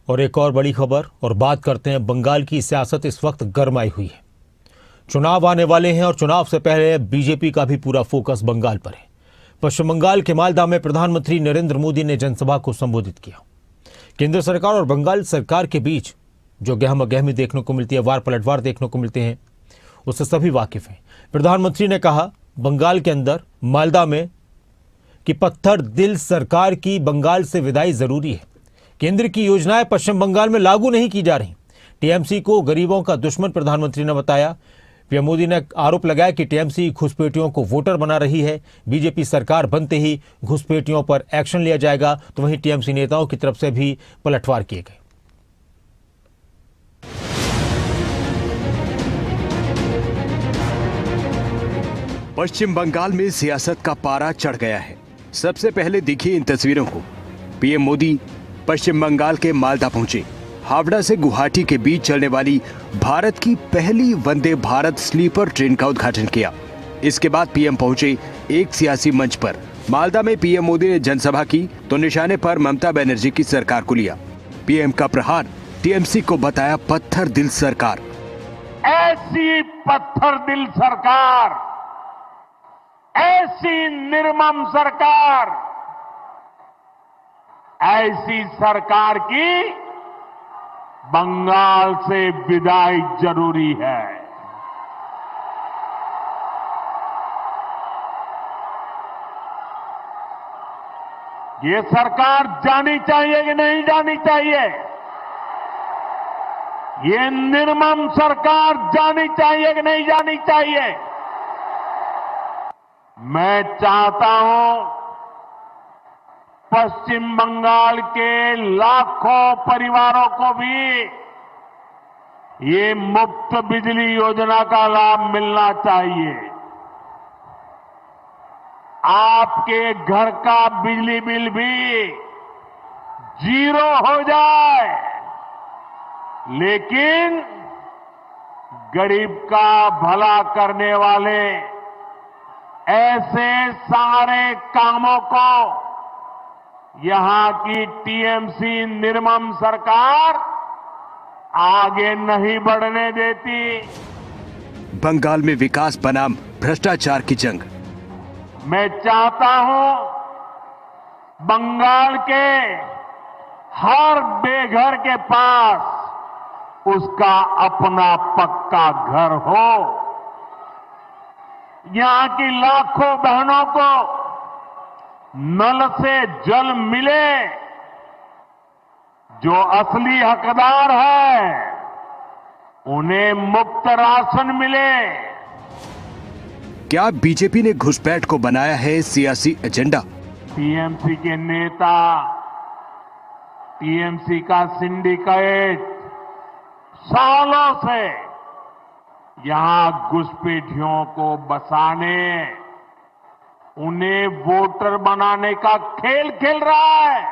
और एक और बड़ी खबर और बात करते हैं बंगाल की सियासत इस वक्त गरमाई हुई है। चुनाव आने वाले हैं और चुनाव से पहले बीजेपी का भी पूरा फोकस बंगाल पर है। पश्चिम बंगाल के मालदा में प्रधानमंत्री नरेंद्र मोदी ने जनसभा को संबोधित किया। केंद्र सरकार और बंगाल सरकार के बीच जो गहमी देखने को मिलती है, वार पलटवार देखने को मिलते हैं, उससे सभी वाकिफ हैं। प्रधानमंत्री ने कहा बंगाल के अंदर मालदा में कि पत्थर दिल सरकार की बंगाल से विदाई जरूरी है। केंद्र की योजनाएं पश्चिम बंगाल में लागू नहीं की जा रही। टीएमसी को गरीबों का दुश्मन प्रधानमंत्री ने बताया। पीएम मोदी ने आरोप लगाया कि टीएमसी घुसपैठियों को वोटर बना रही है। बीजेपी सरकार बनते ही घुसपैठियों पर एक्शन लिया जाएगा। तो वहीं टीएमसी नेताओं की तरफ से भी पलटवार किए गए। पश्चिम बंगाल में सियासत का पारा चढ़ गया है। सबसे पहले देखिए इन तस्वीरों को। पीएम मोदी पश्चिम बंगाल के मालदा पहुंचे। हावड़ा से गुवाहाटी के बीच चलने वाली भारत की पहली वंदे भारत स्लीपर ट्रेन का उद्घाटन किया। इसके बाद पीएम पहुंचे एक सियासी मंच पर। मालदा में पीएम मोदी ने जनसभा की तो निशाने पर ममता बनर्जी की सरकार को लिया। पीएम का प्रहार टीएमसी को बताया पत्थर दिल सरकार। ऐसी पत्थर दिल सरकार, ऐसी निर्मम सरकार, ऐसी सरकार की बंगाल से विदाई जरूरी है। ये सरकार जानी चाहिए कि नहीं जानी चाहिए? ये निर्मम सरकार जानी चाहिए कि नहीं जानी चाहिए? मैं चाहता हूं पश्चिम बंगाल के लाखों परिवारों को भी ये मुफ्त बिजली योजना का लाभ मिलना चाहिए। आपके घर का बिजली बिल भी 0 हो जाए, लेकिन गरीब का भला करने वाले ऐसे सारे कामों को यहां की टीएमसी निर्मम सरकार आगे नहीं बढ़ने देती। बंगाल में विकास बनाम भ्रष्टाचार की जंग। मैं चाहता हूं बंगाल के हर बेघर के पास उसका अपना पक्का घर हो। यहां की लाखों बहनों को नल से जल मिले। जो असली हकदार है उन्हें मुफ्त राशन मिले। क्या बीजेपी ने घुसपैठ को बनाया है सियासी एजेंडा? टीएमसी के नेता, टीएमसी का सिंडिकेट सालों से यहां घुसपैठियों को बसाने, उन्हें वोटर बनाने का खेल खेल रहा है।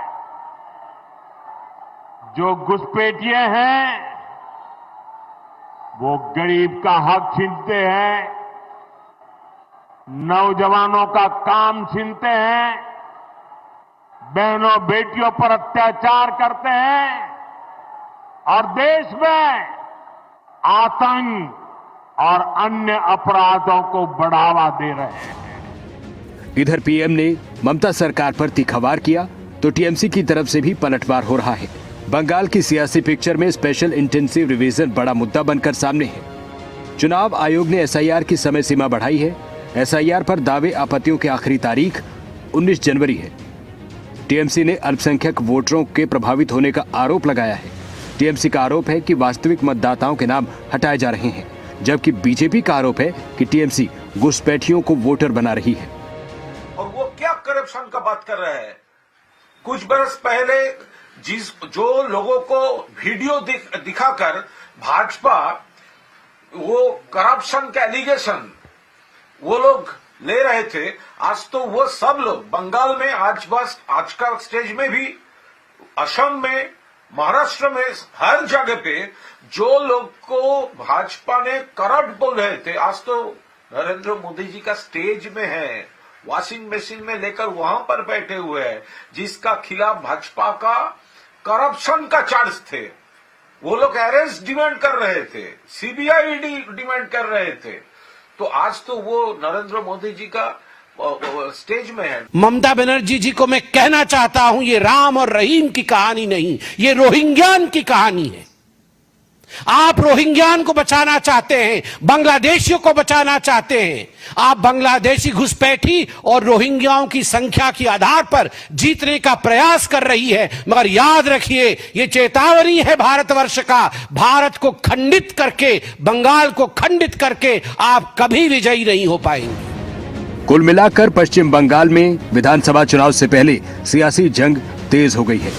जो घुसपैठिए हैं वो गरीब का हक छीनते हैं, नौजवानों का काम छीनते हैं, बहनों बेटियों पर अत्याचार करते हैं और देश में आतंक और अन्य अपराधों को बढ़ावा दे रहे हैं। इधर पीएम ने ममता सरकार पर तीखा किया तो टीएमसी की तरफ से भी पलटवार हो रहा है। बंगाल की सियासी पिक्चर में स्पेशल इंटेंसिव रिवीजन बड़ा मुद्दा बनकर सामने है। चुनाव आयोग ने एसआईआर की समय सीमा बढ़ाई है। एसआईआर पर दावे आपत्तियों की आखिरी तारीख 19 जनवरी है। टीएमसी ने अल्पसंख्यक वोटरों के प्रभावित होने का आरोप लगाया है। टीएमसी का आरोप है कि वास्तविक मतदाताओं के नाम हटाए जा रहे हैं, जबकि बीजेपी का आरोप है कि टीएमसी घुसपैठियों को वोटर बना रही है। और वो क्या करप्शन का बात कर रहा है? कुछ बरस पहले जो लोगों को वीडियो दिखाकर भाजपा वो करप्शन का एलिगेशन वो लोग ले रहे थे, आज तो वो सब लोग बंगाल में आज का स्टेज में भी, असम में, महाराष्ट्र में, हर जगह पे जो लोग को भाजपा ने करप्ट बोल रहे थे, आज तो नरेंद्र मोदी जी का स्टेज में है, वॉशिंग मशीन में लेकर वहां पर बैठे हुए हैं, जिसका खिलाफ भाजपा का करप्शन का चार्ज थे, वो लोग अरेस्ट डिमांड कर रहे थे, सीबीआई डिमांड कर रहे थे। तो आज तो वो नरेंद्र मोदी जी का स्टेज में है। ममता बनर्जी जी को मैं कहना चाहता हूं, ये राम और रहीम की कहानी नहीं, ये रोहिंग्यान की कहानी है। आप रोहिंग्यान को बचाना चाहते हैं, बांग्लादेशियों को बचाना चाहते हैं। आप बांग्लादेशी घुसपैठी और रोहिंग्याओं की संख्या के आधार पर जीतने का प्रयास कर रही है, मगर याद रखिए ये चेतावनी है भारतवर्ष का। भारत को खंडित करके, बंगाल को खंडित करके आप कभी विजयी नहीं हो पाएंगे। कुल मिलाकर पश्चिम बंगाल में विधानसभा चुनाव से पहले सियासी जंग तेज हो गई है।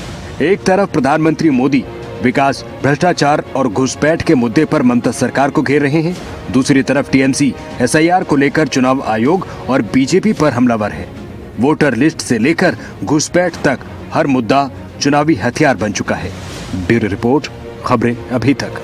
एक तरफ प्रधानमंत्री मोदी विकास, भ्रष्टाचार और घुसपैठ के मुद्दे पर ममता सरकार को घेर रहे हैं, दूसरी तरफ टीएमसी एसआईआर को लेकर चुनाव आयोग और बीजेपी पर हमलावर है। वोटर लिस्ट से लेकर घुसपैठ तक हर मुद्दा चुनावी हथियार बन चुका है। ब्यूरो रिपोर्ट, खबरें अभी तक।